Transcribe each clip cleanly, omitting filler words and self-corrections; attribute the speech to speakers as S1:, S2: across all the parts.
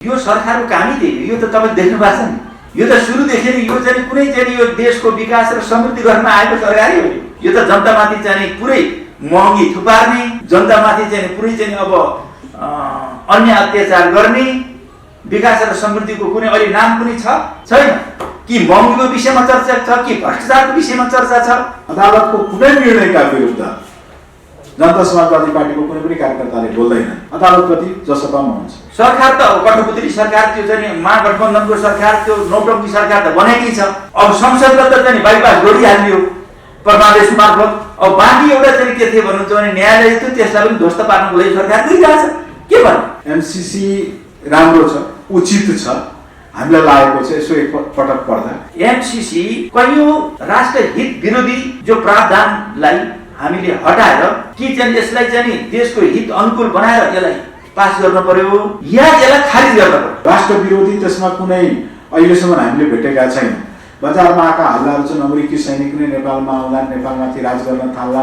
S1: यो सरकारको कामै त्यही हो। यो त तपाईँ देख्नु भएको छ नि, यो त सुरुदेखि नै यो चाहिँ कुनै चाहिँ यो देशको विकास र समृद्धि गर्न आएको सरकारै हो। यो त जनतामाथि चाहिँ पुरै महँगी थुपार्ने, जनतामाथि चाहिँ पुरै चाहिँ अब अन्य अत्याचार गर्ने, विकास र समृद्धिको कुनै अहिले नाम पनि छैन कि महँगीको विषयमा चर्चा छ कि भ्रष्टाचारको विषयमा चर्चा छ।
S2: अदालतको कुनै निर्णयका विरुद्ध जनता समाजवादी पार्टीको कुनै पनि कार्यकर्ताले बोल्दैन। अदालतप्रति जसपामा हुन्छ।
S1: सरकार त कठपुतली सरकार, त्यो चाहिँ महागठबन्धनको सरकार, त्यो नौटङ्की सरकार त बनेकै छ। अब संसदले त चाहिँ बाइपास गरिहाल्यो परमादेश मार्फत। अब बाँकी एउटा चाहिँ के थियो भन्नुहुन्छ भने न्यायालय थियो, त्यसलाई पनि ध्वस्त पार्नुको लागि सरकार गरिरहेछ। के भन्नु?
S2: एमसीसी राम्रो छ, उचित छ, हामीलाई लागेको छ यसो एक पटक पढ्दा।
S1: एमसीसी कैयौं राष्ट्रहित विरोधी जो प्रावधानलाई हामीले हटाएर कि चाहिँ यसलाई चाहिँ देशको हित अनुकूल बनाएर यसलाई पास गर्न पर्यो या यसलाई खारिज गर्न पर्यो।
S2: राष्ट्र विरोधी त्यसमा कुनै अहिलेसम्म हामीले भेटेका छैन। बजारमा आएका हल्लाहरू चाहिँ अमेरिकी सैनिक नै नेपालमा आउला, नेपालमाथि राज गर्न थाल्ला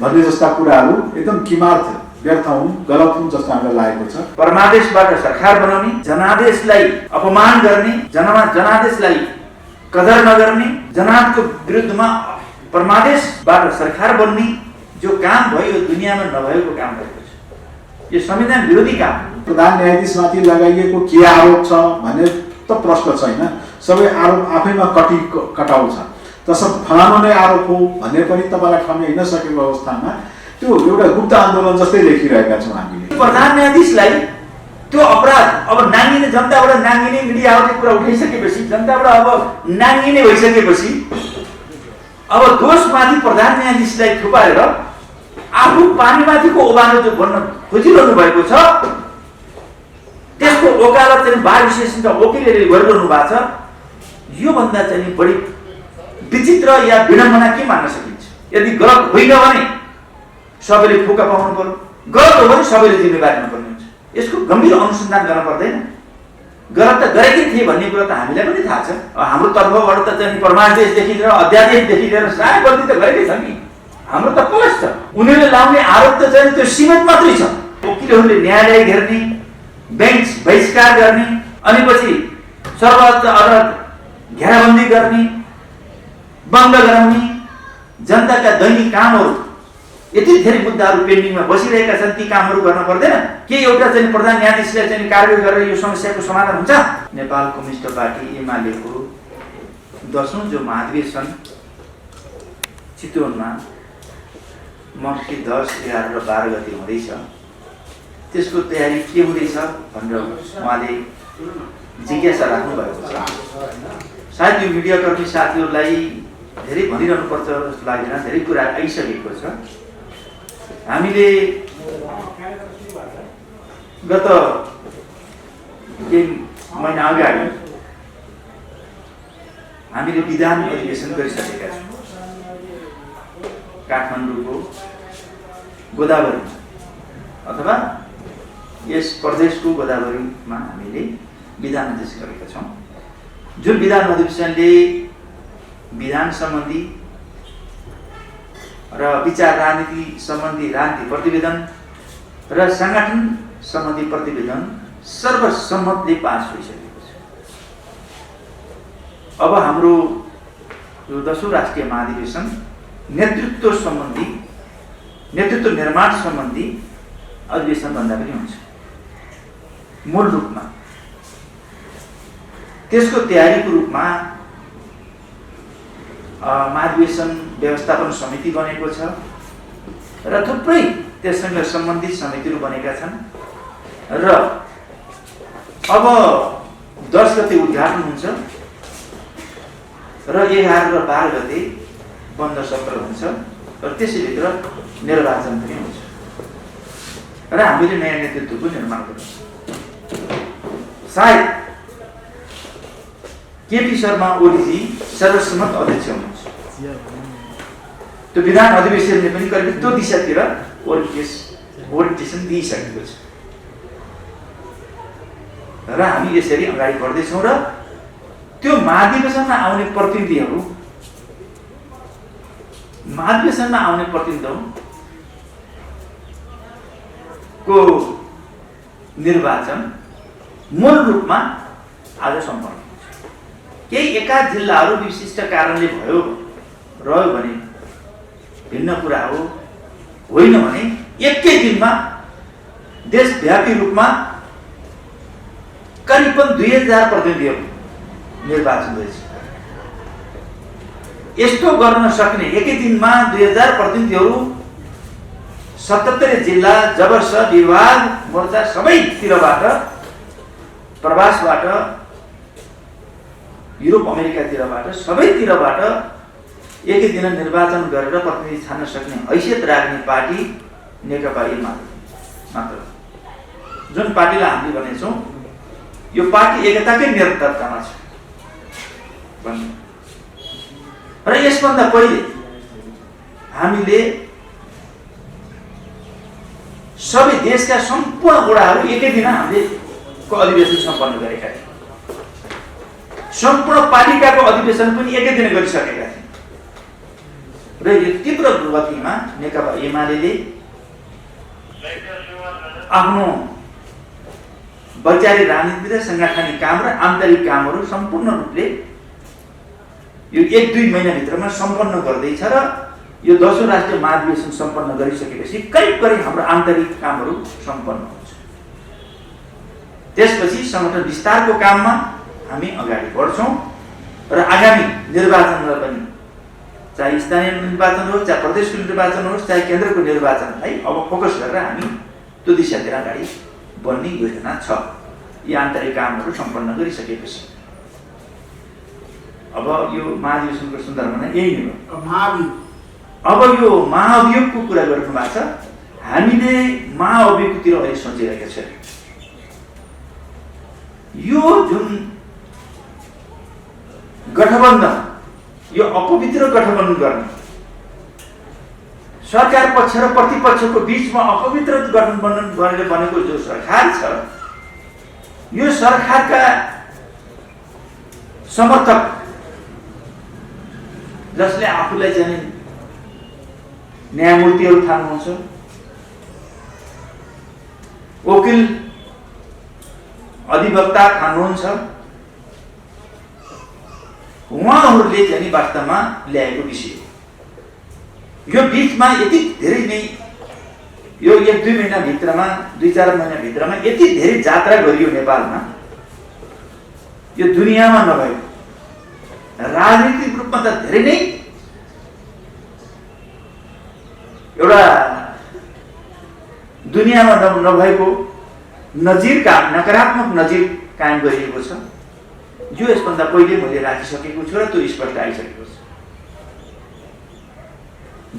S2: भन्ने जस्ता कुराहरू एकदम किमार्थ, व्यर्थ हुन्, गलत हुन् जस्तो हामीलाई लागेको छ।
S1: परमादेशबाट सरकार बनाउने, जनादेशलाई अपमान गर्ने, जनादेशलाई कदर नगर्ने, जनादको विरुद्धमा परमादेशबाट सरकार बन्ने जो काम भयो यो दुनियाँमा नभएको काम भएको छ। यो संविधान विरोधी काम।
S2: प्रधान न्यायाधीशमाथि लगाइएको के आरोप छ भन्ने त प्रश्न छैन। सबै आरोप आफैमा कटाउ छ। त्यसमा फलानु नै आरोप हो भन्ने पनि तपाईँलाई ठाउँ हिँड्न सकेको अवस्थामा त्यो एउटा गुप्त आन्दोलन जस्तै देखिरहेका छौँ हामीले।
S1: प्रधान न्यायाधीशलाई त्यो अपराध अब नाङ्गिने, जनताबाट नाङ्गिने, मिडियाहरूले कुरा उठाइसकेपछि, जनताबाट अब नाङ्गिने भइसकेपछि अब दोषमाथि प्रधान न्यायाधीशलाई थुपारेर आफू पानीमाथिको ओबानो जो बन्न खोजिरहनु भएको छ त्यसको वकालत चाहिँ बार विशेषज्ञ वकिलले गरिरहनु भएको छ। योभन्दा चाहिँ बढी विचित्र या विडम्बना के मान्न सकिन्छ? यदि गलत होइन भने सबैले फुका पाउनु पर्यो, गलत हो भने सबैले जिम्मेवारी लिनुपर्ने हुन्छ। यसको गम्भीर अनुसन्धान गर्न पर्दैन। गलत त गरेकै थिए भन्ने कुरा त हामीलाई पनि थाहा छ। हाम्रो तर्फबाट त चाहिँ परमादेशदेखि लिएर अध्यादेशदेखि लिएर सारा गल्ती त गरेकै छ नि। हाम्रो त प्लस छ। उनीहरूले लाउने आरोप त चाहिँ त्यो सीमित मात्रै छ। वकिलहरूले न्यायालय घेर्ने, बेन्च बहिष्कार गर्ने, अनि पछि सर्वोच्च अदालत घेराबन्दी गर्ने, बन्द गराउने, जनताका दैनिक कामहरू यति धेरै मुद्दाहरू पेन्डिङमा बसिरहेका छन्, ती कामहरू गर्न पर्दैन? के एउटा चाहिँ प्रधान न्यायाधीशले चाहिँ कारबाही गरेर यो समस्याको समाधान हुन्छ? नेपाल कम्युनिस्ट पार्टी एमालेको 10औं जो महाधिवेशन चितवनमा मङ्सिर 10, 11 र 12 गते हुँदैछ, त्यसको तयारी के हुँदैछ भनेर उहाँले जिज्ञासा राख्नु भएको छ। सायद यो मिडियाकर्मी साथीहरूलाई धेरै भनिरहनुपर्छ जस्तो लाग्दैन, धेरै कुरा आइसकेको छ। हामीले गत केही महिना अगाडि हामीले विधान अधिवेशन गरिसकेका छौँ। काठमाडौँको गोदावरी अथवा यस प्रदेशको गोदावरीमा हामीले विधान अधिवेशन गरेका छौँ। जुन विधान अधिवेशनले विधान सम्बन्धी र विचार राजनीति सम्बन्धी राजनीति प्रतिवेदन र संगठन सम्बन्धी प्रतिवेदन सर्वसम्मतले पास भइसकेको छ। अब हाम्रो यो 10औं राष्ट्रिय महाधिवेशन नेतृत्व सम्बन्धी, नेतृत्व निर्माण सम्बन्धी अधिवेशन भन्दा पनि हुन्छ मूल रूपमा। त्यसको तयारीको रूपमा महाधिवेशन व्यवस्थापन समिति बनेको छ र थुप्रै त्यससँग सम्बन्धित समितिहरू बनेका छन् र अब 10 गते उद्घाटन हुन्छ र 11 र 12 गते बन्द सत्र हुन्छ र त्यसैभित्र निर्वाचन पनि हुन्छ र हामीले नयाँ नेतृत्वको निर्माण गर्छौँ। सायद केपी शर्मा ओलीजी सर्वसम्मत अध्यक्ष हुनुहुन्छ। त्यो विधान अधिवेशनले पनि करिब त्यो दिशातिर ओरिएन्टेसन दिइसकेको छ र हामी यसरी अगाडि बढ्दैछौँ र त्यो महाधिवेशनमा आउने प्रतिनिधिहरू, महाधिवेशनमा आउने प्रतिनिधिहरूको निर्वाचन मूल रूपमा आज सम्पन्न हुन्छ। केही एकाध जिल्लाहरू विशिष्ट कारणले रह्यो भने भिन्न कुरा हो, होइन भने एकै दिनमा देशव्यापी रूपमा करिबन 2000 प्रतिनिधिहरू निर्वाचन हुँदैछ। यस्तो गर्न सक्ने एकै दिनमा 2000 प्रतिनिधिहरू 77 जिल्ला जबर्स विभाग मोर्चा सबैतिरबाट, प्रवासबाट, युरोप अमेरिकातिरबाट, सबैतिरबाट एकै दिन निर्वाचन गरेर प्रतिनिधि छान्न सक्ने हैसियत राख्ने पार्टी नेकपा एमाले मात्र, जुन पार्टीलाई हामीले भनेछौँ यो पार्टी एकताकै निरन्तरतामा छ भन्ने। र यसभन्दा पहिले हामीले सबै देशका सम्पूर्ण वडाहरू एकै दिन हामीले अधिवेशन सम्पन्न गरेका थियौँ। सम्पूर्ण पालिकाको अधिवेशन पनि एकै दिन गरिसकेका थियौँ। र यो तीव्र गतिमा नेकपा एमाले आफ्नो वैचारिक राजनीति र सांगठनिक काम र आन्तरिक कामहरू सम्पूर्ण रूपले यो 1-2 महिनाभित्रमा सम्पन्न गर्दैछ। र यो 10औं राष्ट्रिय महाधिवेशन सम्पन्न गरिसकेपछि करिब हाम्रो आन्तरिक कामहरू सम्पन्न हुन्छ। त्यसपछि संगठन विस्तारको काममा हामी अगाडि बढ्छौँ र आगामी निर्वाचनमा पनि, चाहे स्थानीय निर्वाचन होस्, चाहे प्रदेशको निर्वाचन होस्, चाहे केन्द्रको निर्वाचनलाई अब फोकस गरेर हामी त्यो दिशातिर अगाडि बढ्ने योजना छ। यी आन्तरिक कामहरू सम्पन्न गरिसकेपछि अब यो महाधिवेशनको सन्दर्भमा यही नै हो। अब यो महाअभियोगको कुरा गर्नु भएको छ। हामीले महाअभियोगतिर अहिले सोचिरहेका छौँ। यो जुन गठबन्धन, यो अपवित्र गठबन्धन गर्ने, सरकार पक्ष र प्रतिपक्षको बीचमा अपवित्र गठबन्धन गरेर बनेको जो सरकार छ, यो सरकारका समर्थक जसले आफूलाई चाहिँ न्यायमूर्तिहरू ठान्नुहुन्छ, वकिल अधिवक्ता ठान्नुहुन्छ, उहाँहरूले चाहिँ वास्तवमा ल्याएको विषय यो बीचमा यति धेरै नै, यो 1-2 महिनाभित्रमा, 2-4 महिनाभित्रमा यति धेरै जात्रा गरियो नेपालमा, यो दुनियाँमा नभएको, राजनीतिक रूपमा त धेरै नै एउटा दुनियाँमा नभएको नजिर काम, नकारात्मक नजिर कायम गरिएको छ, जो यसभन्दा पहिले मैले राखिसकेको छु र त्यो स्पष्ट आइसकेको छ।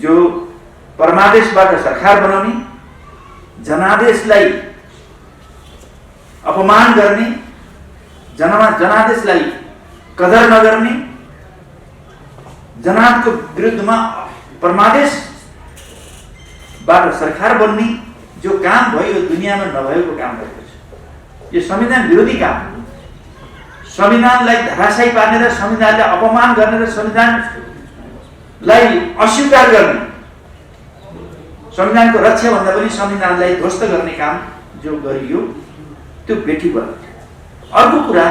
S1: जो परमादेशबाट सरकार बनाउने, जनादेशलाई अपमान गर्ने, जनादेशलाई कदर नगर्ने, जनादको विरुद्धमा परमादेशबाट सरकार बन्ने जो काम भयो, यो दुनियाँमा नभएको काम भएको छ। यो संविधान विरोधी काम, संविधानलाई धराशायी पार्ने र संविधानलाई अपमान गर्ने र संविधानलाई अस्वीकार गर्ने, संविधानको रक्षा भन्दा पनि संविधानलाई ध्वस्त गर्ने काम जो गरियो त्यो बेठी भयो। अर्को कुरा,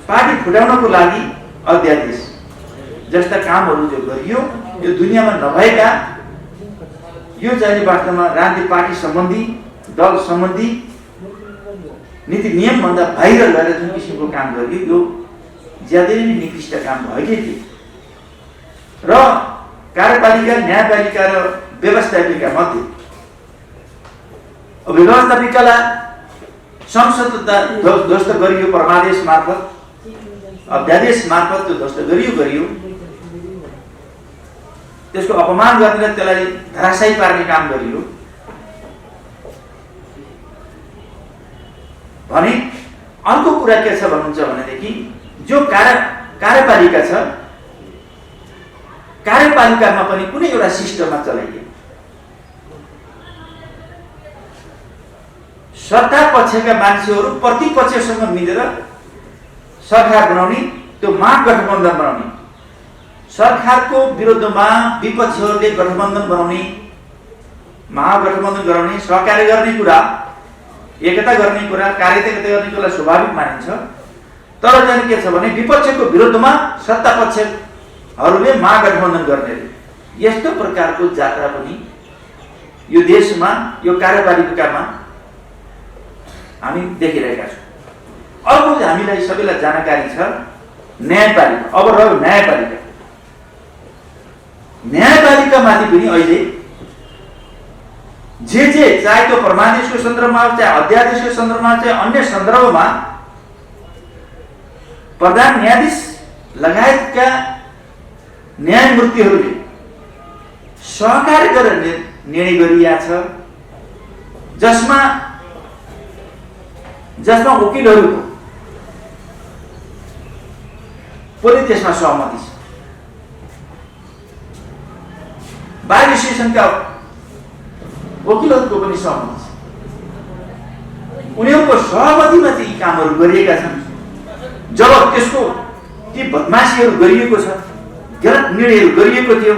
S1: पार्टी फुटाउनको लागि अध्यादेश जस्ता कामहरू जो गरियो, यो दुनियाँमा नभएका, यो चाहिँ वास्तवमा राजनीतिक पार्टी सम्बन्धी, दल सम्बन्धी, नीति नियम भन्दा बाहिर गएर जुन किसिमको काम गरियो, यो ज्यादै नै निकृष्ट काम भएकै थियो। र कार्यपालिका, न्यायपालिका र व्यवस्थापिका मध्ये व्यवस्थापिकालाई संसदता ध्वस्त गरियो, परमादेश मार्फत, अध्यादेश मार्फत त्यो ध्वस्त गरियो, त्यसको अपमान गर्ने र त्यसलाई धराशायी पार्ने काम गरियो भने। अर्को कुरा के छ भन्नुहुन्छ भनेदेखि, जो कार्यपालिका छ, कार्यपालिकामा पनि कुनै एउटा सिस्टममा चलाइयो, सत्ता पक्षका मान्छेहरू प्रतिपक्षसँग मिलेर सरकार बनाउने, त्यो महागठबन्धन बनाउने, सरकारको विरुद्धमा विपक्षीहरूले गठबन्धन बनाउने, महागठबन्धन गराउने, सहकार्य गर्ने कुरा एकता गर्ने कुरा, कार्यता गर्ने कुरा स्वाभाविक मानिन्छ। तर चाहिँ के छ भने विपक्षको विरुद्धमा सत्ता पक्षहरूले महागठबन्धन गर्ने यस्तो प्रकारको जात्रा पनि यो देशमा यो कार्यपालिकामा हामी देखिरहेका छौँ। अर्को हामीलाई सबैलाई जानकारी छ न्यायपालिका। अब रह्यो न्यायपालिका। न्यायपालिकामाथि पनि अहिले जे चाहे त्यो परमादेशको सन्दर्भमा चाहे अध्यादेशको सन्दर्भमा चाहे अन्य सन्दर्भमा प्रधान न्यायाधीश लगायतका न्यायमूर्तिहरूले सहकार्य गरेर निर्णय गरिएको छ, जसमा वकिलहरूको पनि त्यसमा सहमति छ। बार एसोसिएसनका वकिलहरूको पनि सहमति छ। उनीहरूको सहमतिमा चाहिँ यी कामहरू गरिएका छन्। जब त्यसको ती बदमासीहरू गरिएको छ, गलत निर्णयहरू गरिएको थियो,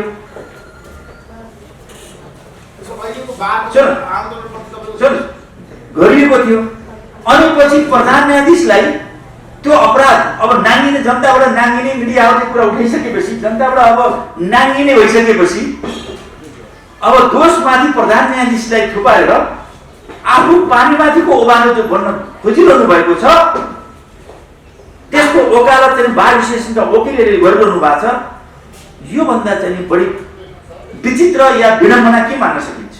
S1: गरिएको थियो, अनि पछि प्रधान न्यायाधीशलाई त्यो अपराध अब नाङ्गिने, जनताबाट नाङ्गिने, मिडियाहरूले कुरा उठाइसकेपछि, जनताबाट अब नाङ्गिने भइसकेपछि अब दोषमाथि प्रधान न्यायाधीशलाई थुपारेर आफू पानीमाथिको ओभानो जो भन्न खोजिरहनु भएको छ, त्यसको वकालत चाहिँ बार एसोसिएसनका वकिलहरूले गरिरहनु भएको छ। यो भन्दा चाहिँ बढी विचित्र या विडम्बना के मान्न सकिन्छ?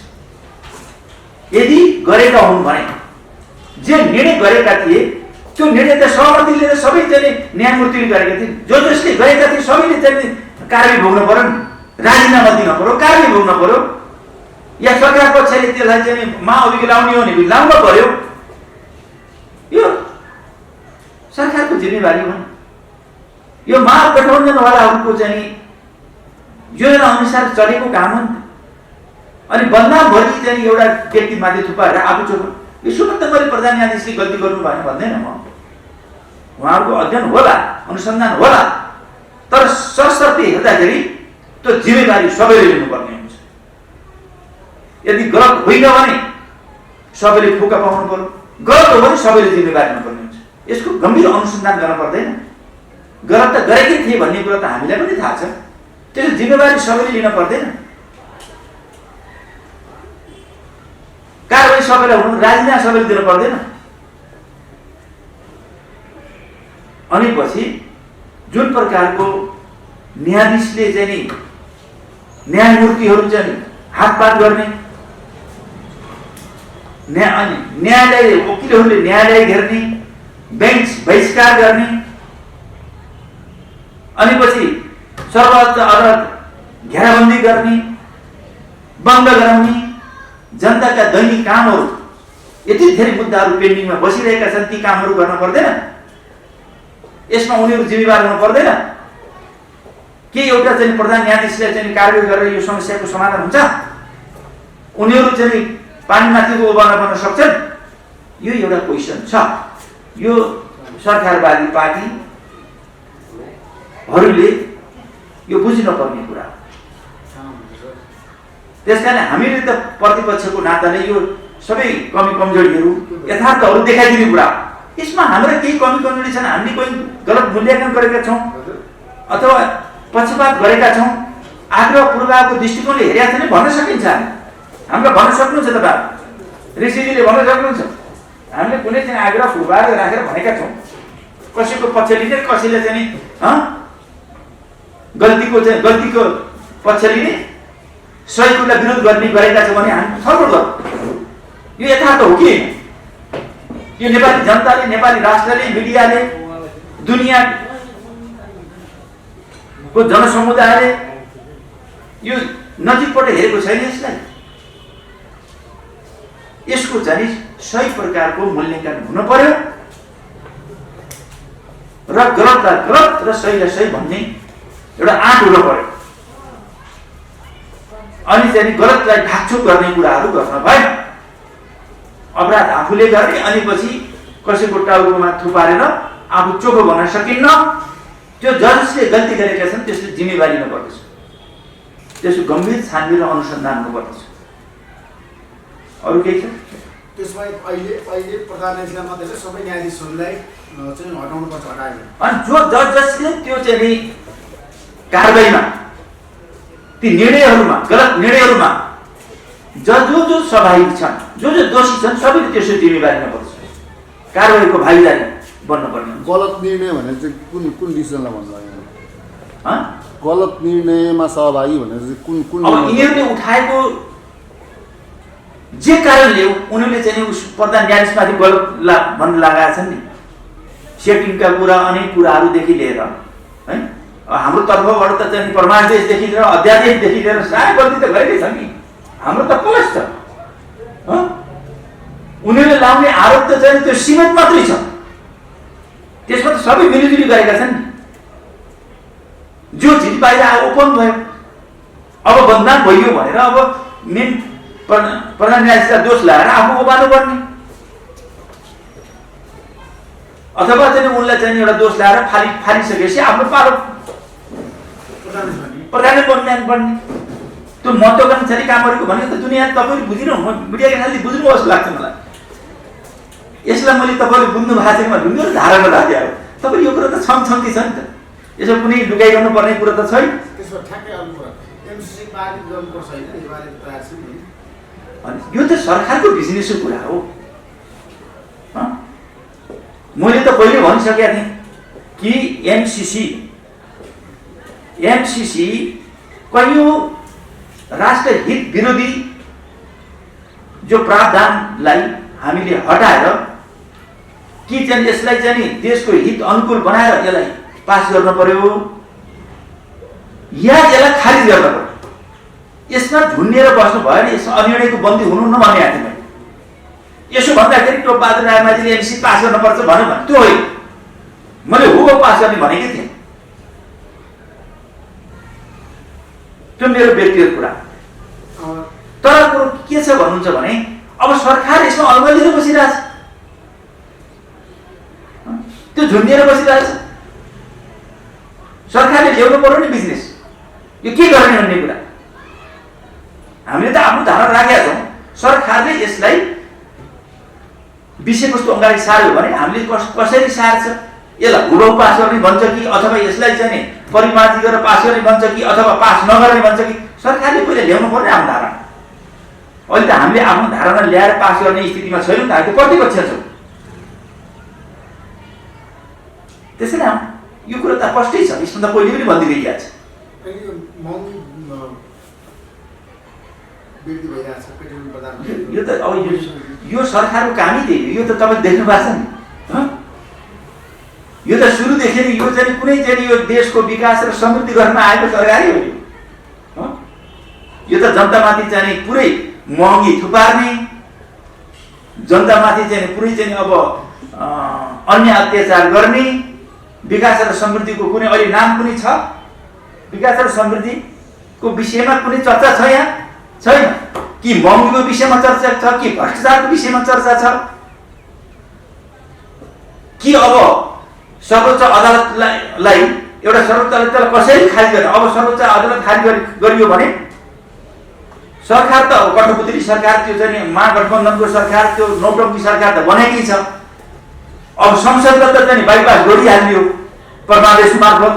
S1: यदि गरेका हुन् भने जे निर्णय गरेका थिए त्यो निर्णय त सहमति लिएर सबै चाहिँ न्यायमूर्तिले गरेका थिए। जसले गरेका थिए सबैले चाहिँ कारबाही भोग्नु पर्यो, राजीनामा दिन पर्यो, कारबाही भोग्नु पर्यो, या सरकार पक्षले त्यसलाई चाहिँ महाअभियोग लाउने हो भने लाउनु पर्यो। यो सरकारको जिम्मेवारी हो। यो महागठबन्धनवालाहरूको चाहिँ योजना अनुसार चलेको काम हो। अनि बदनामभरि चाहिँ एउटा व्यक्तिमाथि थुपारेर आफू चोक यो सुमन्त मैले प्रधान न्यायाधीशले गल्ती गर्नु भएन भन्दैन म। उहाँहरूको अध्ययन होला, अनुसन्धान होला, तर सशर्ते हेर्दाखेरि त्यो जिम्मेवारी सबैले लिनुपर्ने हुन्छ। यदि गलत होइन भने सबैले फुका पाउनु पर्यो, गलत हो भने सबैले जिम्मेवारी लिनुपर्ने हुन्छ। यसको गम्भीर अनुसन्धान गर्न पर्दैन। गलत त गरेकै थिए भन्ने कुरा त हामीलाई पनि थाहा छ, त्यसको जिम्मेवारी सबैले लिन पर्दैन। कारबाही सबैलाई हुनु, राजीनामा सबैले दिनु पर्दैन। अनि पछि जुन प्रकारको न्यायाधीशले चाहिँ नि न्यायमूर्तिहरू चाहिँ हातपात गर्ने, न्यायालय वकिलहरूले न्यायालय घेर्ने, बेन्च बहिष्कार गर्ने, अनि पछि सर्वोच्च अदालत घेराबन्दी गर्ने, बन्द गराउने, जनताका दैनिक कामहरू यति धेरै मुद्दाहरू पेन्डिङमा बसिरहेका छन्, ती कामहरू गर्न पर्दैन? यसमा उनीहरू जिम्मेवार हुनु पर्दैन? के एउटा चाहिँ प्रधान न्यायाधीशले चाहिँ कारबाही गरेर यो समस्याको समाधान हुन्छ? उनीहरू चाहिँ पानीमाथिको ओभानो बन्न सक्छन्? यो एउटा क्वेसन छ। यो सरकारवादी पार्टीहरूले यो बुझ्नुपर्ने कुरा हो। त्यसकारण हामीले त प्रतिपक्षको नाताले यो सबै कमी कमजोरीहरू यथार्थहरू देखाइदिने कुरा हो। यसमा हाम्रो केही कमी कमजोरी छन्, हामीले कोही गलत मूल्याङ्कन गरेका छौँ अथवा पक्षपात गरेका छौँ, आग्रह पूर्वाको दृष्टिकोणले हेरेका छ भने भन्न सकिन्छ। हाम्रो भन्न सक्नुहुन्छ तपाईँ, ऋषिजीले भन्न सक्नुहुन्छ। हामीले कुनै चाहिँ आग्रह पूर्वाग राखेर भनेका छौँ, कसैको पक्ष लिने, कसैले चाहिँ गल्तीको पक्ष लिने, सही कुरालाई विरोध गर्ने गरेका छौँ भने हामी छलफल गर्छौँ। यो यथार्थ हो कि यो नेपाली जनताले, नेपाली राष्ट्रले, मिडियाले, दुनियाँको जनसमुदायले यो नजिकबाट हेरेको छैन। यसको चाहिँ सही प्रकारको मूल्याङ्कन हुनु पर्यो र गलतलाई गलत र सहीलाई सही भन्ने एउटा आँट हुनु पर्यो। अनि चाहिँ गलतलाई ढाकछोप गर्ने कुराहरू गर्न भएन। अपराध आफूले गर्ने, अनि पछि कसैको टाउकोमा थुपारेर आफू चोखो भन्न सकिन्न। त्यो जसले गल्ती गरेका छन् त्यसले जिम्मेवारी लिनुपर्दछ, त्यसको गम्भीर छानबिन र अनुसन्धान हुनुपर्दछ। अरू केही छ?
S3: त्यसमा अहिले प्रधान न्यायाधीशका मध्येले सबै न्यायाधीशहरूलाई चाहिँ हटाउनुपर्छ, हटायो
S1: अनि जो जसले त्यो चाहिँ नि कारबाहीमा ती निर्णयहरूमा गलत निर्णयहरूमा जो सहभागी छन्, जो दोषी छन्, सबैले त्यसको जिम्मेवारीमा पर्छ, कारबाहीको भागीदारी बन्नुपर्ने हुन्छ।
S4: गलत निर्णय भने चाहिँ कुन डिसिजनलाई भन्नुभयो?
S1: हँ?
S4: गलत निर्णयमा सहभागी भनेर चाहिँ कुन
S1: अब यिनीहरूले उठाएको जे कारणले उनीहरूले चाहिँ उस प्रधान न्यायाधीशमाथि गलत भन्न लगाएका छन् नि, सेटिङका कुरा, अनेक कुराहरूदेखि लिएर है, हाम्रो तर्फबाट त चाहिँ परमादेशदेखि लिएर अध्यादेशदेखि लिएर सारा गल्ती त गरेकै छ नि, हाम्रो त प्लस छ। उनीहरूले लाउने आरोप त चाहिँ त्यो सीमित मात्रै छ, त्यसमा त सबै मिलिजुली गरेका छन् नि। जो चिज बाहिर ओपन भयो, अब बदनाम भइयो भनेर अब मेन प्रधान न्यायाधीशलाई दोष लगाएर आफू उभाल्नु पर्ने, अथवा चाहिँ उनलाई चाहिँ एउटा दोष लगाएर फालिसकेपछि आफ्नो पालो प्रधान बन्नुपर्ने। त्यो महत्त्वकांक्षी कामहरूको भनेको त दुनियाँ तपाईँले बुझिरहनु, मिडियाका साथीले बुझ्नु जस्तो लाग्छ मलाई। यसलाई मैले तपाईँले बुझ्नु भएको छैन ढुङ्गो धारणा राखेँ। तपाईँ यो कुरा त छमछम्ती छ नि त, यसो कुनै लुकाइरहनु पर्ने कुरा त छैन।
S3: त्यसमा ठ्याक्कै अर्को कुरा एमसीसी पारित गर्नुपर्छ होइन, यो बारे तयार छ नि।
S1: अनि यो त सरकारको बिजनेसको कुरा हो। मैले त पहिले भनिसकेका थिएँ कि एमसीसी कैयौँ राष्ट्र हित विरोधी जो प्रावधानलाई हामीले हटाएर कि चाहिँ यसलाई चाहिँ देशको हित अनुकूल बनाएर यसलाई पास गर्न पर्यो या यसलाई खारिज गर्न पर्यो। यसमा झुन्डिएर बस्नु भयो भने यसमा अनिर्णयको बन्दी हुनु नभने आएको थिएँ मैले। यसो भन्दाखेरि टोपबहादुर रायमाझीले एमसी पास गर्नुपर्छ भन्यो भने त्यो होइन, मैले हो पास गर्ने भनेकै थिएँ। त्यो मेरो व्यक्तिगत कुरा। तर कुरो के छ भन्नुहुन्छ भने अब सरकार यसमा अलमलिएर बसिरहेछ, त्यो झुन्डिएर बसिरहेछ। सरकारले ल्याउनु पर्यो नि बिजनेस, यो के गर्ने भन्ने कुरा हामीले त आफ्नो धारणा राखेका छौँ। सरकारले यसलाई विषयवस्तु अगाडि सार्यो भने हामीले कसरी सार्छ, यसलाई हुबहु पास गर्ने भन्छ कि अथवा यसलाई चाहिँ परिमार्जित गरेर पास गर्ने भन्छ कि अथवा पास नगर्ने भन्छ कि सरकारले पहिले ल्याउनु पर्ने आफ्नो धारणा। अहिले त हामीले आफ्नो धारणा ल्याएर पास गर्ने स्थितिमा छैनौँ त, हामी प्रतिपक्ष छौँ। त्यसैले यो कुरा त स्पष्टै छ, यसमा त पहिले पनि भनिदिइरहेको छ। यो त अब यो सरकारको कामै त्यही हो। यो त तपाईँ देख्नु भएको छ नि, यो त सुरुदेखि नै यो चाहिँ कुनै चाहिँ यो देशको विकास र समृद्धि गर्न आएको सरकारै हो। यो त जनतामाथि चाहिँ पुरै महँगी थुपार्ने, जनतामाथि चाहिँ पुरै चाहिँ अब अन्य अत्याचार गर्ने, विकास र समृद्धिको कुनै अहिले नाम कुनै छ? विकास र समृद्धिको विषयमा कुनै चर्चा छ यहाँ? छैन। कि महँगीको विषयमा चर्चा छ कि भ्रष्टाचारको विषयमा चर्चा छ कि अब सर्वोच्च अदालतलाई एउटा सर्वोच्च अदालतलाई कसरी खारिज गर्ने? अब सर्वोच्च अदालत खारिज गरियो भने सरकार त कठपुतली सरकार, त्यो चाहिँ महागठबन्धनको सरकार, त्यो नौटङ्की सरकार त बनेकै छ। अब संसदले त चाहिँ बाइपास गरिहाल्यो परमादेश मार्फत।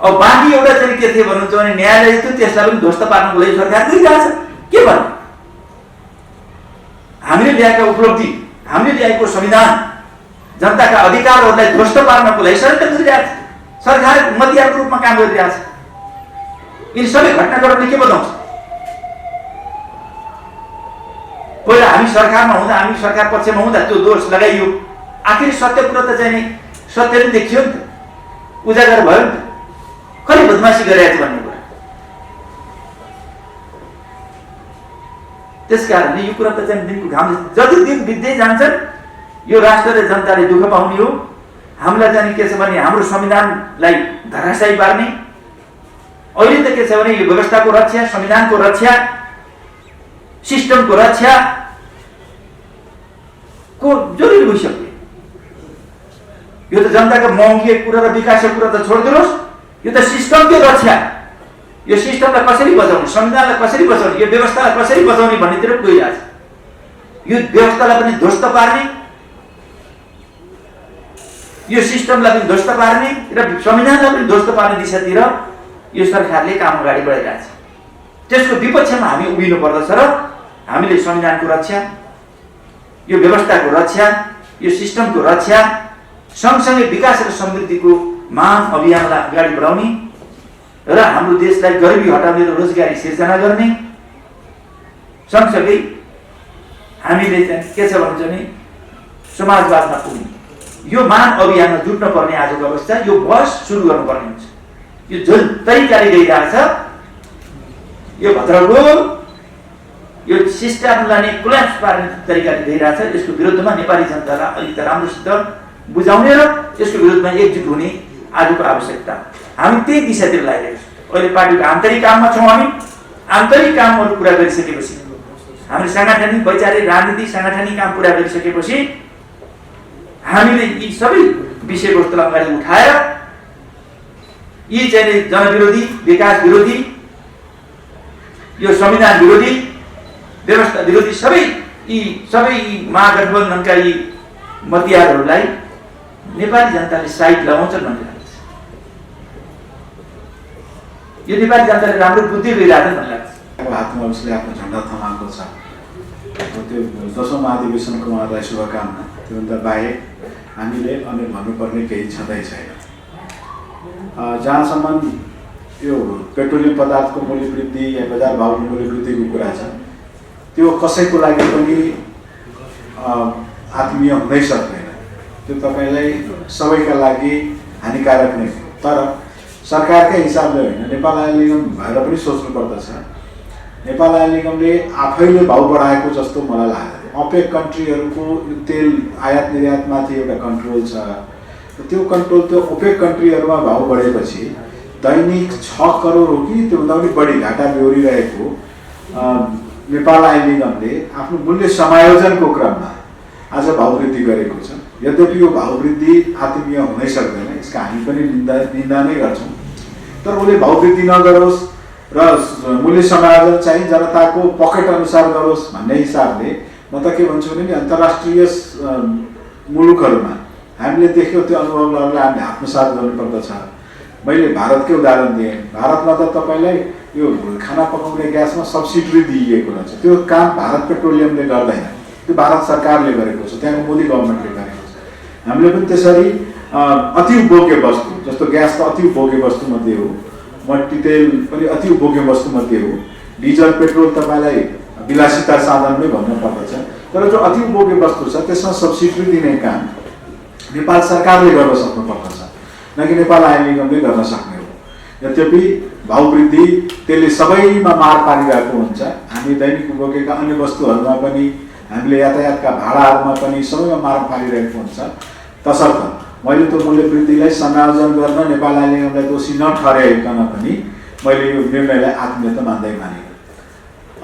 S1: अब बाँकी एउटा चाहिँ के थियो भन्नुहुन्छ भने न्यायालय थियो, त्यसलाई पनि ध्वस्त पार्नको लागि सरकार गरिरहेछ। के भन्नु? हामीले ल्याएका उपलब्धि, हामीले ल्याएको संविधान, जनताका अधिकारहरूलाई ध्वस्त पार्नको लागि षड्यन्त्र गरिरहेछ। सरकार मतियारको रूपमा काम गरिरहेछ। यिनी सबै घटनाक्रमले के बताउँछ? पहिला हामी सरकारमा हुँदा, हामी सरकार पक्षमा हुँदा त्यो दोष लगाइयो, आखिर सत्य कुरा त चाहिँ नि सत्यले देखियो नि त, उजागर भयो नि त, कहिले बदमासी गरिरहेछ भन्ने कुरा। त्यसकारणले यो कुरा त चाहिँ दिनको घाम जति दिन बित्दै जान्छन् यो राष्ट्र र जनताले दुःख पाउने हो। हामीलाई चाहिँ के छ भने हाम्रो संविधानलाई धराशायी पार्ने, अहिले त के छ भने यो व्यवस्थाको रक्षा, संविधानको रक्षा, सिस्टमको रक्षा को जरुरी भइसक्यो। यो त जनताको महँगी कुरा र विकासको कुरा त छोडिदिनुहोस्, यो त सिस्टमको रक्षा, यो सिस्टमलाई कसरी बचाउने, संविधानलाई कसरी बचाउने, यो व्यवस्थालाई कसरी बचाउने भन्नेतिर गइरहेछ। यो व्यवस्थालाई पनि ध्वस्त पार्ने, यो सिस्टमलाई पनि ध्वस्त पार्ने र संविधानलाई पनि ध्वस्त पार्ने दिशातिर यो सरकारले काम अगाडि बढाइरहेछ। त्यसको विपक्षमा हामी उभिनु पर्दछ र हामीले संविधानको रक्षा, यो व्यवस्थाको रक्षा, यो सिस्टमको रक्षा सँगसँगै विकास र समृद्धिको महान अभियानलाई अगाडि बढाउने र हाम्रो देशलाई गरिबी हटाउने र रोजगारी सिर्जना गर्ने, सँगसँगै हामीले चाहिँ के छ भने समाजवादमा पुग्ने यो महान अभियानमा जुट्न पर्ने आजको अवस्था। यो बहस सुरु गर्नुपर्ने हुन्छ। यो जुन तरिकाले गइरहेछ, यो भद्रको यो सिस्टमलाई नै कोल्याप्स पार्ने तरिकाले गइरहेछ, यसको विरुद्धमा नेपाली जनतालाई अलिकति राम्रोसित बुझाउने र यसको विरुद्धमा एकजुट हुने आजको आवश्यकता। हामी त्यही दिशातिर लागिरहेको छौँ। अहिले पार्टीको आन्तरिक काममा छौँ। हामी आन्तरिक कामहरू पुरा गरिसकेपछि, हामीले साङ्गठनिक वैचारिक राजनीतिक साङ्गठनिक काम पुरा गरिसकेपछि हामीले यी सबै विषयवस्तुलाई अगाडि उठाएर यी चाहिँ जनविरोधी, विकास विरोधी, यो संविधान विरोधी, व्यवस्था विरोधी सबै महागठबन्धनका यी मतियारहरूलाई नेपाली जनताले साइड लगाउँछन् भन्ने लाग्छ। यो नेपाली जनताले राम्रो बुद्धि गइरहेछन् भन्ने लाग्छ।
S2: हातमा उसले आफ्नो झन्डा थमाएको छ। त्यो 10औं महाधिवेशनको उहाँलाई शुभकामना। त्योभन्दा बाहेक हामीले अन्य भन्नुपर्ने केही छँदै छैन। जहाँसम्म यो पेट्रोलियम पदार्थको मूल्य वृद्धि या बजार भावको मूल्य वृद्धिको कुरा छ, त्यो कसैको लागि पनि आत्मीय हुनै सक्दैन। त्यो तपाईँलाई सबैका लागि हानिकारक नै हो। तर सरकारकै हिसाबले होइन, नेपाल आयल निगम भएर पनि सोच्नु पर्दछ। नेपाल आयल निगमले आफैले भाउ बढाएको जस्तो मलाई लाग्दैन। अपेक कन्ट्रीहरूको तेल आयात निर्यातमाथि एउटा कन्ट्रोल छ। त्यो कन्ट्रोल, त्यो ओपेक कन्ट्रीहरूमा भाउ बढेपछि दैनिक 6 करोड हो कि त्योभन्दा पनि बढी घाटा बेहोरिरहेको नेपाल आयल निगमले आफ्नो मूल्य समायोजनको क्रममा आज भाउ वृद्धि गरेको छ। यद्यपि यो भाउ वृद्धि आत्मीय हुनै सक्दैन, यसका हामी पनि निन्दा नै गर्छौँ। तर उसले भाउ वृद्धि नगरोस् र मूल्य समायोजन चाहिँ जनताको पकेट अनुसार गरोस् भन्ने हिसाबले म त के भन्छु भने अन्तर्राष्ट्रिय मुलुकहरूमा हामीले देख्यौँ त्यो अनुभवहरूलाई हामीले आत्मसात गर्नुपर्दछ। मैले भारतकै उदाहरण दिएँ। भारतमा त तपाईँलाई यो खाना पकाउने ग्यासमा सब्सिडी दिइएको रहेछ। त्यो काम भारत पेट्रोलियमले गर्दैन, त्यो भारत सरकारले गरेको छ, त्यहाँको मोदी गभर्मेन्टले गरेको छ। हामीले पनि त्यसरी अति उपभोग्य वस्तु, जस्तो ग्यास त अति उपभोग्य वस्तुमध्ये हो, मट्टीतेल पनि अति उपभोग्य वस्तुमध्ये हो, डिजल पेट्रोल तपाईँलाई विलासिता साधन नै भन्नु पर्दछ। तर जो अति उपभोग्य वस्तु छ त्यसमा सब्सिडी दिने काम नेपाल सरकारले गर्न सक्नुपर्दछ, न कि नेपाल आयल निगमले गर्न सक्ने हो। यद्यपि भाउ वृद्धि त्यसले सबैमा मार पारिरहेको हुन्छ। हामी दैनिक उपभोगका अन्य वस्तुहरूमा पनि, हामीले यातायातका भाडाहरूमा पनि सबैमा मार पारिरहेको हुन्छ। तसर्थ मैले त्यो मूल्य वृद्धिलाई समायोजन गर्न नेपाल आयल निगमलाई दोषी नठहराइकन पनि मैले यो निर्णयलाई आत्मीयता मान्दै मानेको।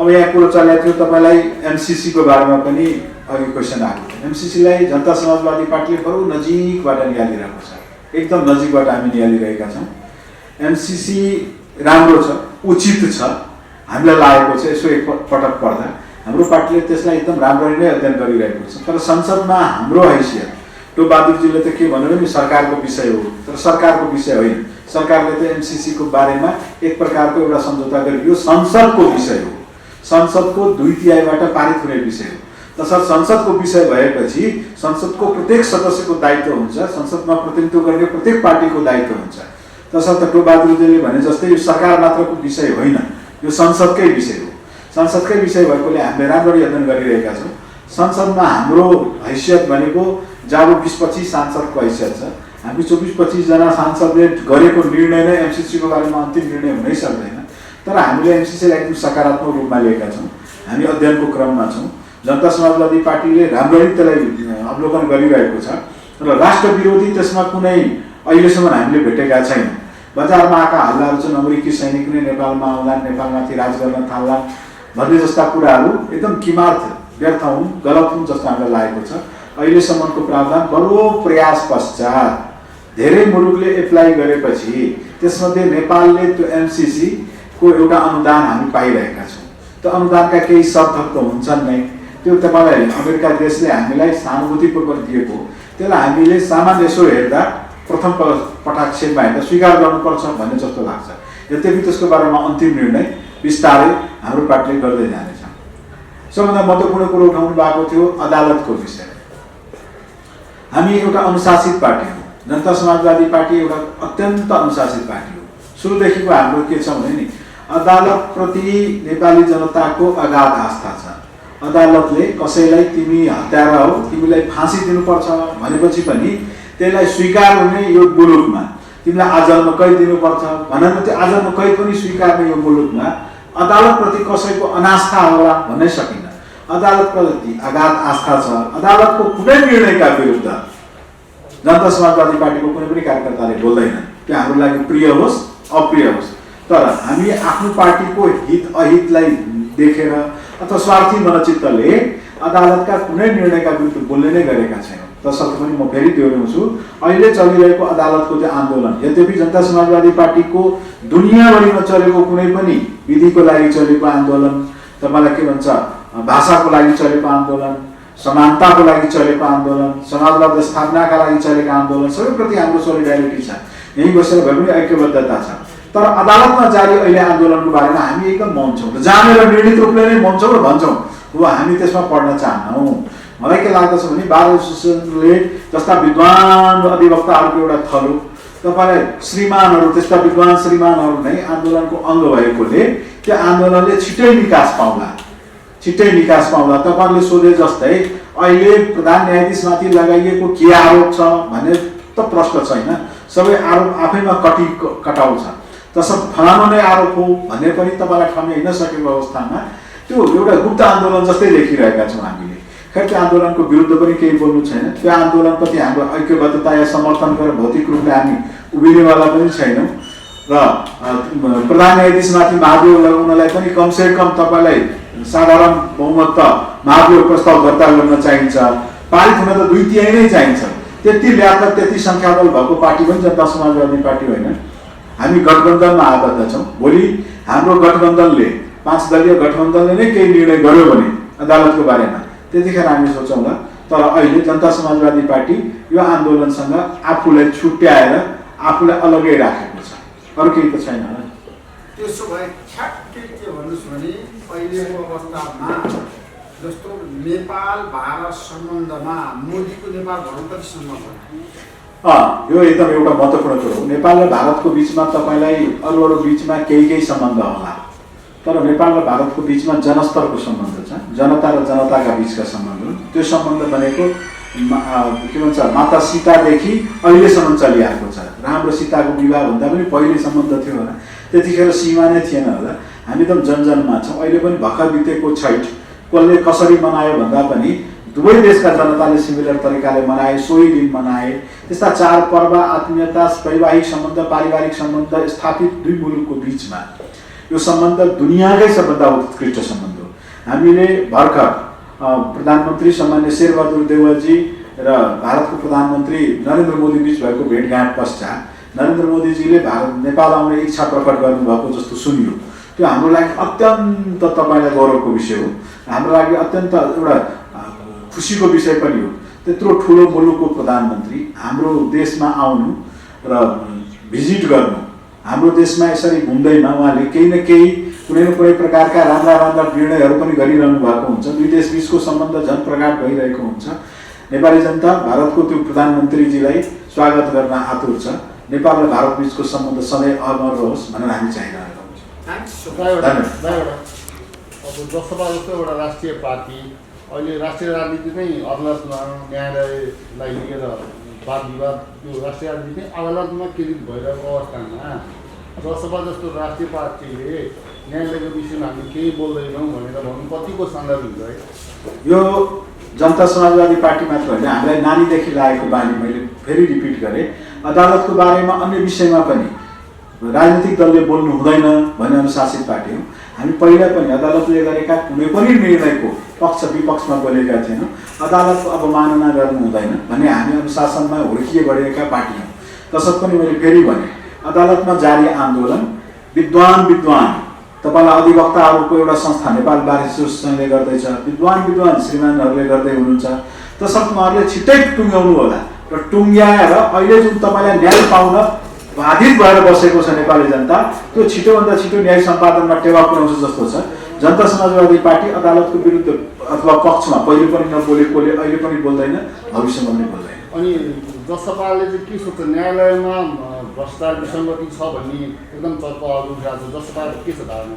S2: अब यहाँ कुरो चलेको थियो, तपाईँलाई एमसिसीको बारेमा पनि अघि क्वेसन आएको थियो। एमसिसीलाई जनता समाजवादी पार्टीले बरु नजिकबाट निहालिरहेको छ, एकदम नजिकबाट हामी निहालिरहेका छौँ। एमसिसी राम्रो छ, उचित छ, हामीलाई लागेको छ। यसो एकपटक पढ्दा हाम्रो पार्टीले त्यसलाई एकदम राम्ररी नै अध्ययन गरिरहेको छ। तर संसदमा हाम्रो हैसियत, टो बहादुरजीले त के भन्नु नि सरकारको विषय हो, तर सरकारको विषय होइन। सरकारले त एमसिसीको बारेमा एक प्रकारको एउटा सम्झौता गर्यो। यो संसदको विषय हो, संसदको 2/3बाट पारित हुने विषय हो। तसर्थ संसदको विषय भएपछि संसदको प्रत्येक सदस्यको दायित्व हुन्छ, संसदमा प्रतिनिधित्व गर्ने प्रत्येक पार्टीको दायित्व हुन्छ। तसर्थ टो बहादुरजीले भने जस्तै यो सरकार मात्रको विषय होइन, यो संसदकै विषय हो। संसदकै विषय भएकोले हामीले राम्ररी अध्ययन गरिरहेका छौँ। संसदमा हाम्रो हैसियत भनेको जाबो 20-25 सांसदको हैसियत छ। हामी 24-25 जना सांसदले गरेको निर्णय नै एमसिसीको बारेमा अन्तिम निर्णय हुनै सक्दैन। तर हामीले एमसिसीलाई एकदम सकारात्मक रूपमा लिएका छौँ। हामी अध्ययनको क्रममा छौँ। जनता समाजवादी पार्टीले राम्ररी त्यसलाई अवलोकन गरिरहेको छ र राष्ट्र विरोधी त्यसमा कुनै अहिलेसम्म हामीले भेटेका छैनौँ। बजारमा आएका हल्लाहरू चाहिँ अमेरिकी सैनिक नै नेपालमा आउलान्, नेपालमाथि राज गर्न थाल्लान् भन्ने जस्ता कुराहरू एकदम किमार्थ, व्यर्थ हुन्, गलत हुन् जस्तो हामीलाई लागेको छ। अहिलेसम्मको प्रावधान बडो प्रयास पश्चात धेरै मुलुकले एप्लाई गरेपछि त्यसमध्ये नेपालले त्यो एमसिसीको एउटा अनुदान हामी पाइरहेका छौँ। त्यो अनुदानका केही शर्तहरू त हुन्छन् नै। त्यो तपाईँलाई अमेरिका देशले हामीलाई सहानुभूतिपूर्वक दिएको, त्यसलाई हामीले सामान्य यसो हेर्दा प्रथम पटाक्षेपमा हेर्दा स्वीकार गर्नुपर्छ भन्ने जस्तो लाग्छ। यद्यपि त्यसको बारेमा अन्तिम निर्णय बिस्तारै हाम्रो पार्टीले गर्दै जानेछ। सबभन्दा महत्त्वपूर्ण कुरो उठाउनु भएको थियो अदालतको विषय। हामी एउटा अनुशासित पार्टी हौँ। जनता समाजवादी पार्टी एउटा अत्यन्त अनुशासित पार्टी हो। सुरुदेखिको हाम्रो के छ भने नि अदालतप्रति नेपाली जनताको अगाध आस्था छ। अदालतले कसैलाई तिमी हत्यारा हो, तिमीलाई फाँसी दिनुपर्छ भनेपछि पनि त्यसलाई स्वीकार हुने यो मुलुकमा, तिमीलाई आजन्म कैद दिनुपर्छ भनेर त्यो आजन्म कैद पनि स्वीकार्ने यो मुलुकमा अदालतप्रति कसैको अनास्था होला भन्नै सकिन्न। अदालतप्रति अगाध आस्था छ। अदालतको कुनै निर्णयका विरुद्ध जनता समाजवादी पार्टीको कुनै पनि कार्यकर्ताले बोल्दैनन्, त्यो हाम्रो लागि प्रिय होस् अप्रिय होस्। तर हामी आफ्नो पार्टीको हित अहितलाई देखेर अथवा स्वार्थी मनचित्तले अदालतका कुनै निर्णयका विरुद्ध बोल्ने नै गरेका छैनौँ। तसर्थ पनि म फेरि दोहोऱ्याउँछु, अहिले चलिरहेको अदालतको त्यो आन्दोलन, यद्यपि जनता समाजवादी पार्टीको दुनियाँभरिमा चलेको कुनै पनि विधिको लागि चलेको आन्दोलन, तपाईँलाई के भन्छ भाषाको लागि चलेको आन्दोलन, समानताको लागि चलेको आन्दोलन, समाजवाद स्थापनाका लागि चलेको आन्दोलन, सबैप्रति हाम्रो सोलिडारिटी छ। यहीँ बसेर भए पनि ऐक्यबद्धता छ। तर अदालतमा जारी अहिले आन्दोलनको बारेमा हामी एकदम मौन छौँ। जानेर निर्णित रूपले नै मौन छौँ र भन्छौँ, हो हामी त्यसमा पढ्न चाहन्नौँ। मलाई के लाग्दछ भने बार एसोसिएसनले जस्ता विद्वान अधिवक्ताहरूको एउटा थलो, तपाईँलाई श्रीमानहरू, त्यस्ता विद्वान श्रीमानहरू नै आन्दोलनको अङ्ग भएकोले त्यो आन्दोलनले छिट्टै निकास पाउला। तपाईँहरूले सोधे जस्तै अहिले प्रधान न्यायाधीशमाथि लगाइएको के आरोप छ भन्ने त प्रश्न छैन। सबै आरोप आफैमा कटाउ छ। तसर्थ फलानु नै आरोप हो भन्ने पनि तपाईँलाई ठम्याइ नसकेको अवस्थामा त्यो एउटा गुप्त आन्दोलन जस्तै देखिरहेका छौँ हामीले। खैर त्यो आन्दोलनको विरुद्ध पनि केही बोल्नु छैन। त्यो आन्दोलनप्रति हाम्रो ऐक्यबद्धता या समर्थन गरेर भौतिक रूपले हामी उभिनेवाला पनि छैनौँ। र प्रधान न्यायाधीशमाथि महाभियोग लगाउनलाई पनि कमसेकम तपाईँलाई साधारण बहुमत त महाभियोग प्रस्ताव दर्ता गर्न चाहिन्छ। पारित हुन त 2/3 नै चाहिन्छ। त्यति ल्याएर त्यति सङ्ख्याबल भएको पार्टी पनि जनता समाजवादी पार्टी होइन। हामी गठबन्धनमा आबद्ध छौँ। भोलि हाम्रो गठबन्धनले 5 दलीय गठबन्धनले नै केही निर्णय गर्यो भने अदालतको बारेमा, त्यतिखेर हामी सोचौँला। तर अहिले जनता समाजवादी पार्टी यो आन्दोलनसँग आफूलाई छुट्याएर आफूलाई अलग्गै राखेको छ, अरू केही त छैन।
S3: त्यसो भए ठ्याक्कै के भन्नुहोस् भने अहिलेको अवस्थामा जस्तो नेपाल भारत सम्बन्धमा मोदीको नेपाल भ्रमण कति सम्बन्ध?
S2: यो एकदम एउटा महत्त्वपूर्ण कुरो हो। नेपाल र भारतको बिचमा तपाईँलाई अरू बिचमा केही सम्बन्ध होला, तर नेपाल र भारतको बिचमा जनस्तरको सम्बन्ध छ। जनता र जनताका बिचका सम्बन्ध, त्यो सम्बन्ध भनेको के भन्छ माता सीतादेखि अहिलेसम्म चलिआएको छ। राम र सीताको विवाह भन्दा पनि पहिले सम्बन्ध थियो होला, त्यतिखेर सीमा नै थिएन होला। हामी त जनजनमा छौँ। अहिले पनि भर्खर बितेको छैठ कसले कसरी मनायो भन्दा पनि दुवै देशका जनताले सिमिलर तरिकाले मनाए, सोही दिन मनाए। त्यस्ता चाडपर्व, आत्मीयता, वैवाहिक सम्बन्ध, पारिवारिक सम्बन्ध स्थापित दुई मुलुकको बिचमा यो सम्बन्ध दुनियाँकै सबभन्दा उत्कृष्ट सम्बन्ध हो। हामीले भर्खर प्रधानमन्त्री सामान्य शेरबहादुर देउवाजी र भारतको प्रधानमन्त्री नरेन्द्र मोदी बिच भएको भेटघाट पश्चात नरेन्द्र मोदीजीले नेपाल आउने इच्छा प्रकट गर्नुभएको जस्तो सुनियो। त्यो हाम्रो लागि अत्यन्त तपाईँलाई गौरवको विषय हो। हाम्रो लागि अत्यन्त एउटा खुसीको विषय पनि हो। त्यत्रो ठुलो मुलुकको प्रधानमन्त्री हाम्रो देशमा आउनु र भिजिट गर्नु, हाम्रो देशमा यसरी घुम्दैमा उहाँले केही न केही कुनै न कुनै प्रकारका राम्रा निर्णयहरू पनि गरिरहनु भएको हुन्छ। दुई देश बिचको सम्बन्ध झन् प्रगाढ भइरहेको हुन्छ। नेपाली जनता भारतको त्यो प्रधानमन्त्रीजीलाई स्वागत गर्न आतुर छ। नेपाल र भारत बिचको सम्बन्ध सधैँ अमर रहोस् भनेर हामी चाहिरहेका हुन्छौँ।
S4: अब जसपा जस्तो एउटा राष्ट्रिय पार्टी अहिले राष्ट्रिय राजनीति नै अदालतमा न्यायालयलाई लिएर वाद विवाद, यो राष्ट्रिय राजनीति नै अदालतमा केन्द्रित भइरहेको अवस्थामा जसपा जस्तो राष्ट्रिय पार्टीले न्यायालयको विषयमा हामी केही बोल्दैनौँ भनेर भन्नु कतिको सन्दर्भ हुन्छ है?
S2: यो जनता समाजवादी पार्टी मात्र होइन, हामीलाई नानीदेखि लागेको बानी मैले फेरि रिपिट गरेँ। अदालतको बारेमा अन्य विषयमा पनि राजनीतिक दलले बोल्नु हुँदैन भन्ने अनुशासित पार्टी हो। हामी पहिला पनि अदालतले गरेका कुनै पनि निर्णयको पक्ष विपक्षमा बोलेका थिएनौँ। अदालतको अवमानना गर्नु हुँदैन भन्ने हामी अनुशासनमा हुर्किए बढेका पार्टी हौँ। तसर्थ पनि मैले फेरि भने अदालतमा जारी आन्दोलन विद्वान तपाईँलाई अधिवक्ताहरूको एउटा संस्था नेपाल बार एसोसिएसनले गर्दैछ, विद्वान श्रीमानहरूले गर्दै हुनुहुन्छ, त्यसर्थ उहाँहरूले छिट्टै टुङ्ग्याउनु होला र टुङ्ग्याएर अहिले जुन तपाईँलाई न्याय पाउन बाधित भएर बसेको छ नेपाली जनता, त्यो छिटोभन्दा छिटो न्याय सम्पादनमा टेवा पुर्याउँछ जस्तो छ। जनता समाजवादी पार्टी अदालतको विरुद्ध अथवा पक्षमा पहिले पनि नबोलेकोले अहिले पनि बोल्दैन, भविष्यमा पनि बोल्दैन।
S4: अनि जसपाले चाहिँ के सोच्छ, न्यायालयमा भ्रष्टाचार विसङ्गति छ भन्ने एकदम चर्चा उठिरहेको छ, जसपाको के छ धारणा?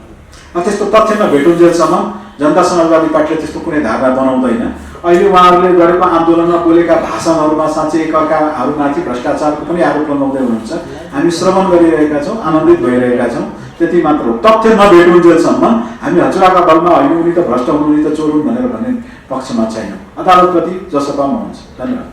S2: त्यस्तो तथ्य नभेटुन्जेलसम्म जनता समाजवादी पार्टीले त्यस्तो कुनै धारणा बनाउँदैन। अहिले उहाँहरूले गरेको आन्दोलनमा बोलेका भाषणहरूमा साँच्चै एकअर्काहरूमाथि भ्रष्टाचारको पनि आरोप लगाउँदै हुनुहुन्छ। हामी श्रवण गरिरहेका छौँ, आनन्दित भइरहेका छौँ, त्यति मात्र हो। तथ्य नभेटुन्जेलसम्म हामी हजुरआका बलमा होइन उनी त भ्रष्ट हुन्, उनी त चोर हुन् भनेर भन्ने पक्षमा छैनौँ। अदालतप्रति जसपामा हुन्छ। धन्यवाद।